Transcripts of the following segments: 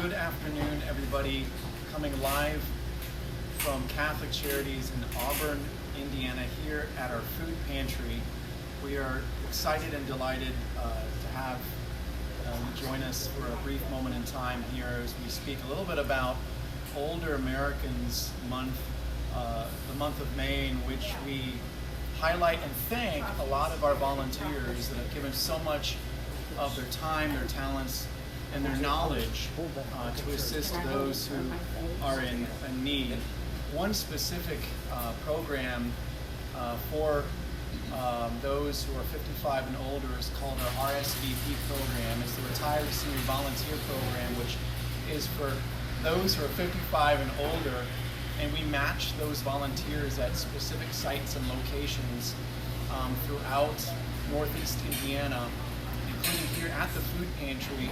Good afternoon, everybody. Coming live from Catholic Charities in Auburn, Indiana, here at our food pantry. We are excited and delighted to have you join us for a brief moment in time here as we speak a little bit about Older Americans Month, the month of May, in which we highlight and thank a lot of our volunteers that have given so much of their time, their talents, and their knowledge to assist those who are in need. One specific program for those who are 55 and older is called our RSVP program. It's the Retired Senior Volunteer Program, which is for those who are 55 and older, and we match those volunteers at specific sites and locations throughout Northeast Indiana, including here at the food pantry.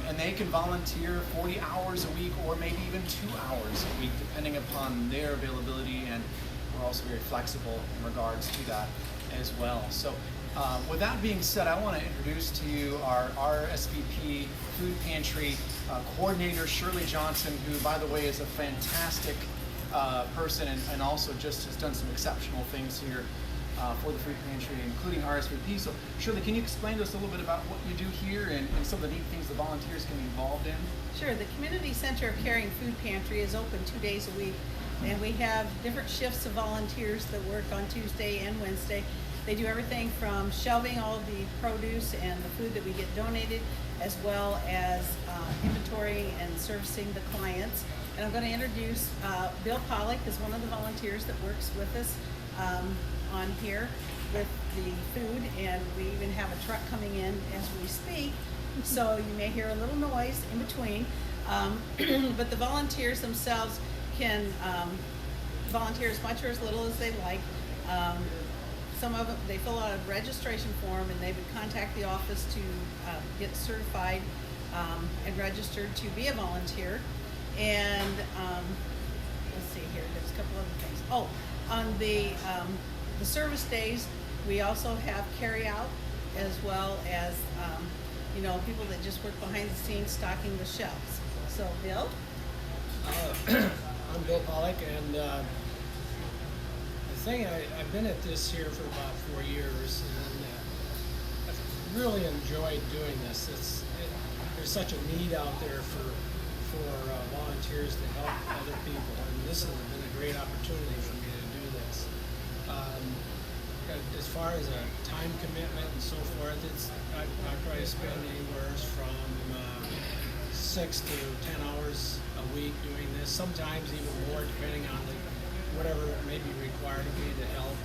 And they can volunteer 40 hours a week or maybe even 2 hours a week, depending upon their availability, and we're also very flexible in regards to that as well. So with that being said, I want to introduce to you our RSVP Food Pantry coordinator, Shirley Johnson, who, by the way, is a fantastic person and also just has done some exceptional things here for the food pantry, including RSVP. So Shirley, can you explain to us a little bit about what you do here and some of the neat things the volunteers can be involved in? Sure. The Community Center of Caring Food Pantry is open 2 days a week, and we have different shifts of volunteers that work on Tuesday and Wednesday. They do everything from shelving all of the produce and the food that we get donated, as well as inventorying and servicing the clients. And I'm going to introduce Bill Pollock is one of the volunteers that works with us on here with the food, and we even have a truck coming in as we speak, so you may hear a little noise in between, but the volunteers themselves can volunteer as much or as little as they like. Some of them, they fill out a registration form, and they would contact the office to get certified and registered to be a volunteer. And let's see here, there's a couple other things. Oh, on the service days, we also have carry out, as well as people that just work behind the scenes stocking the shelves. So Bill? I'm Bill Pollock, and the thing, I've been at this here for about 4 years, and I've really enjoyed doing this. There's such a need out there for volunteers to help other people, and this has been a great opportunity for me to do this. As far as a time commitment and so forth, I probably spend anywhere from 6 to 10 hours a week doing this, sometimes even more depending on whatever may be required of me to help.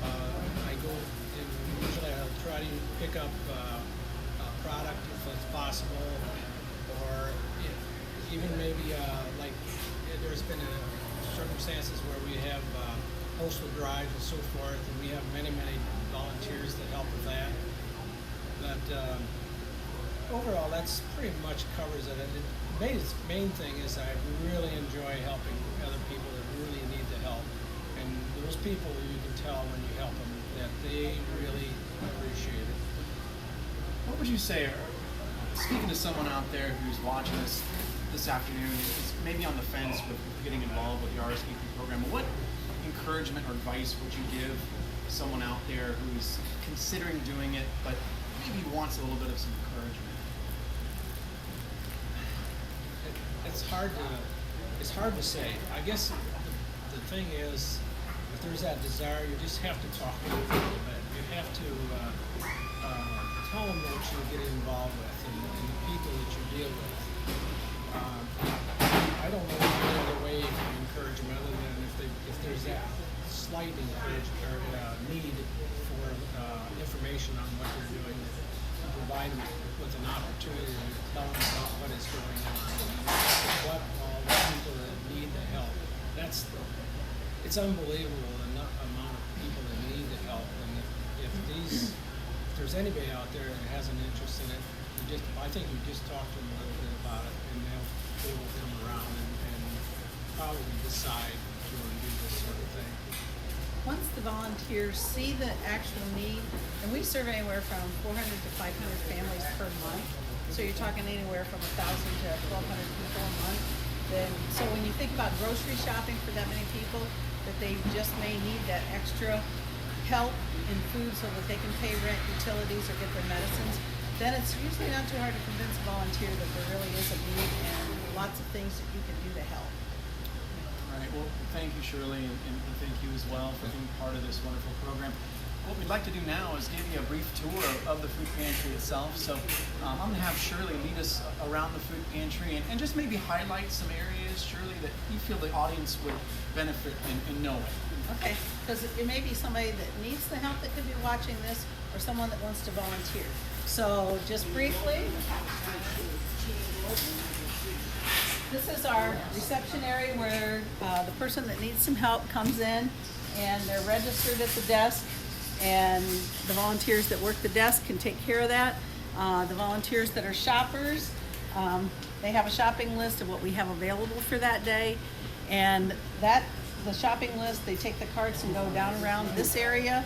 I go, and usually I'll try to pick up a product if it's possible, or even maybe like there's been circumstances where we have postal drives and so forth, and we have many volunteers that help with that. But overall, that's pretty much covers it. The main thing is I really enjoy helping other people that really need the help, and those people, you can tell when you help them that they really appreciate it. What would you say, speaking to someone out there who's watching this afternoon, is maybe on the fence with getting involved with the RSVP program, what encouragement or advice would you give someone out there who's considering doing it but maybe wants a little bit of some encouragement? It's hard to say. I guess the thing is, if there's that desire, you just have to talk to them a little bit. You have to tell them what you get involved with and the people that you deal with. I don't know any other way you can encourage them other than if there's that slight encouragement or need for information on what you're doing, to provide them with an opportunity to tell them about what is going on and what all the people that need the help. It's unbelievable the amount of people that need the help, and if there's anybody out there that has an interest in it, I think you just talk to them a little bit about it, and they will come around and probably decide to do this sort of thing. Once the volunteers see the actual need, and we serve anywhere from 400 to 500 families per month, so you're talking anywhere from 1,000 to 1,200 people a month. Then, so when you think about grocery shopping for that many people, that they just may need that extra help in food so that they can pay rent, utilities, or get their medicines, then it's usually not too hard to convince a volunteer that there really is a need and lots of things that you can do to help. All right, well, thank you, Shirley, and thank you as well for being part of this wonderful program. What we'd like to do now is give you a brief tour of the food pantry itself. So I'm going to have Shirley lead us around the food pantry and just maybe highlight some areas, Shirley, that you feel the audience would benefit in knowing. Okay, because it may be somebody that needs the help that could be watching this, or someone that wants to volunteer. So just briefly, this is our reception area where the person that needs some help comes in and they're registered at the desk, and the volunteers that work the desk can take care of that. The volunteers that are shoppers, they have a shopping list of what we have available for that day, and the shopping list, they take the carts and go down around this area,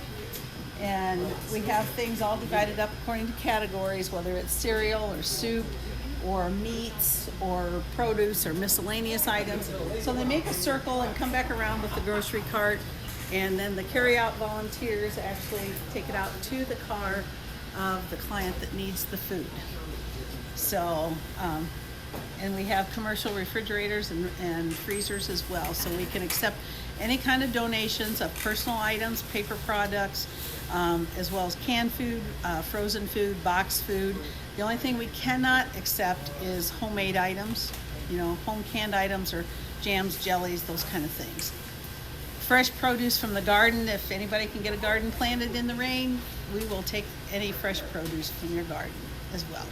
and we have things all divided up according to categories, whether it's cereal or soup or meats or produce or miscellaneous items. So they make a circle and come back around with the grocery cart, and then the carry-out volunteers actually take it out to the car of the client that needs the food. So, and we have commercial refrigerators and freezers as well, so we can accept any kind of donations of personal items, paper products, as well as canned food, frozen food, boxed food. The only thing we cannot accept is homemade items, home canned items or jams, jellies, those kind of things. Fresh produce from the garden. If anybody can get a garden planted in the rain, we will take any fresh produce from your garden as well.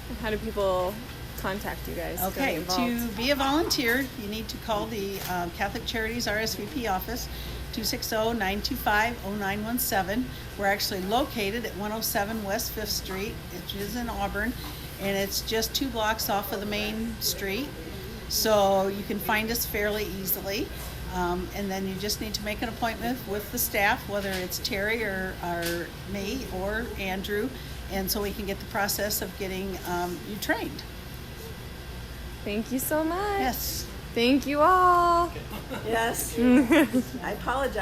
And how do people contact you guys? Okay, to be a volunteer, you need to call the Catholic Charities RSVP office, 260-925-0917. We're actually located at 107 West 5th Street, which is in Auburn, and it's just 2 blocks off of the main street. So you can find us fairly easily. And then you just need to make an appointment with the staff, whether it's Terry or me or Andrew, and so we can get the process of getting you trained. Thank you so much. Yes. Thank you all. Yes. I apologize.